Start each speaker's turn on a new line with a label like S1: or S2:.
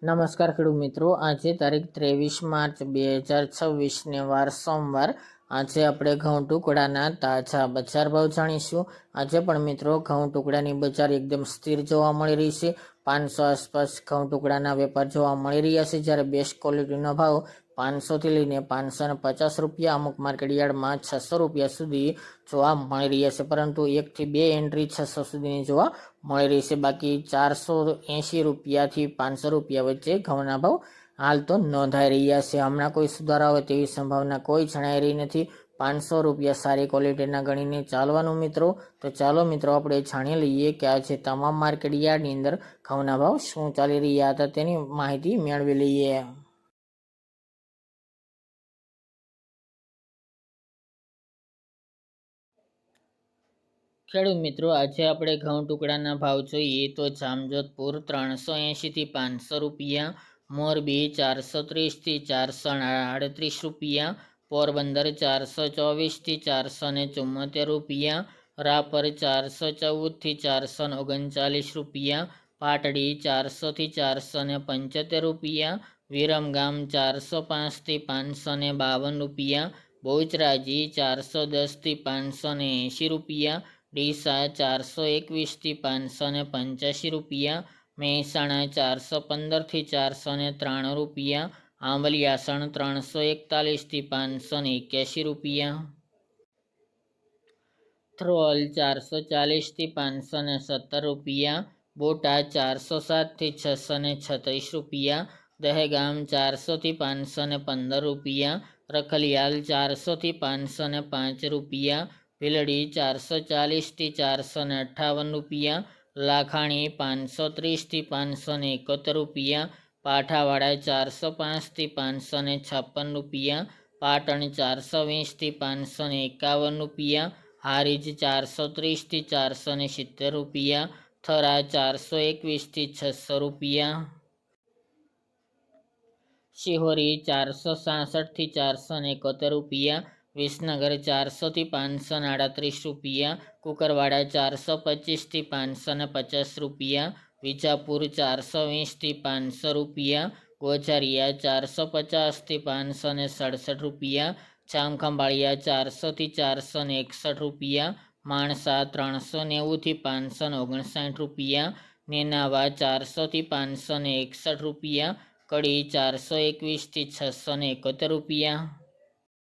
S1: નમસ્કાર ખેડૂત મિત્રો, આજે તારીખ 23 માર્ચ 2026 ને વાર સોમવાર. આજે આપણે ઘઉં ટુકડાના તાજા બજાર ભાવ જાણીશું. આજે પણ મિત્રો ઘઉં ટુકડાની બજાર એકદમ સ્થિર જોવા મળી રહી છે. 500 આસપાસ ઘઉં ટુકડાના વેપાર જોવા મળી રહ્યા છે, જ્યારે બેસ્ટ ક્વોલિટીનો ભાવ 500 થી લઈને 550 રૂપિયા, અમુક માર્કેટયાર્ડમાં 600 રૂપિયા સુધી જોવા મળી રહ્યા છે, પરંતુ 1 થી 2 એન્ટ્રી 600 સુધીની જોવા મળી રહી છે. બાકી 480 રૂપિયાથી 500 રૂપિયા વચ્ચે ઘઉંના ભાવ હાલ તો નોંધાઈ રહ્યા છે. હમણાં કોઈ સુધારા હોય તેવી સંભાવના કોઈ જણાઈ રહી નથી. 500 રૂપિયા સારી ક્વોલિટીના ગણીને ચાલવાનું મિત્રો. તો ચાલો મિત્રો, આપણે જાણી લઈએ કે આજે તમામ માર્કેટ યાર્ડની અંદર ઘઉંના ભાવ શું ચાલી રહ્યા હતા, તેની માહિતી મેળવી લઈએ. ખેડૂત મિત્રો, આજે આપણે ઘઉં ટુકડાના ભાવ જોઈએ તો જામજોધપુર 380 થી 500 રૂપિયા, મોરબી 430 થી 438 રૂપિયા, પોરબંદર 424 થી 474 રૂપિયા, રાપર 414 થી 439 રૂપિયા, પાટડી 400 થી 475 રૂપિયા, વિરમગામ 405 થી 552 રૂપિયા, બહુચરાજી 410 થી 580 રૂપિયા, ડીસા 421 થી 585 રૂપિયા, મહેસાણા 415 થી 493 રૂપિયા, આંબલિયાસણ 341 થી 581 રૂપિયા, થ્રોલ 440 થી 517 રૂપિયા, બોટાદ 407 થી 636 રૂપિયા, દહેગામ 400 થી 515 રૂપિયા, રખલિયાલ 400 થી 505 રૂપિયા, ભીલડી 440 થી 458 રૂપિયા, લાખાણી 530 થી 571 રૂપિયા, પાઠાવાડા 405 થી 556 રૂપિયા, પાટણ 420 થી 551 રૂપિયા, હારીજ 430 થી 470 રૂપિયા, થરા 421 થી 600 રૂપિયા, શિહોરી 466 થી 471 રૂપિયા, વિસનગર 400 થી 538 રૂપિયા, કુકરવાડા 425 થી 550 રૂપિયા, વિજાપુર 420 થી 500 રૂપિયા, ગોઝારિયા 450 થી 567 રૂપિયા, જામખંભાળિયા 400 થી 461 રૂપિયા, માણસા 390 થી 559 રૂપિયા, નેનાવા 400 થી 561 રૂપિયા, કડી 421 થી 671 રૂપિયા,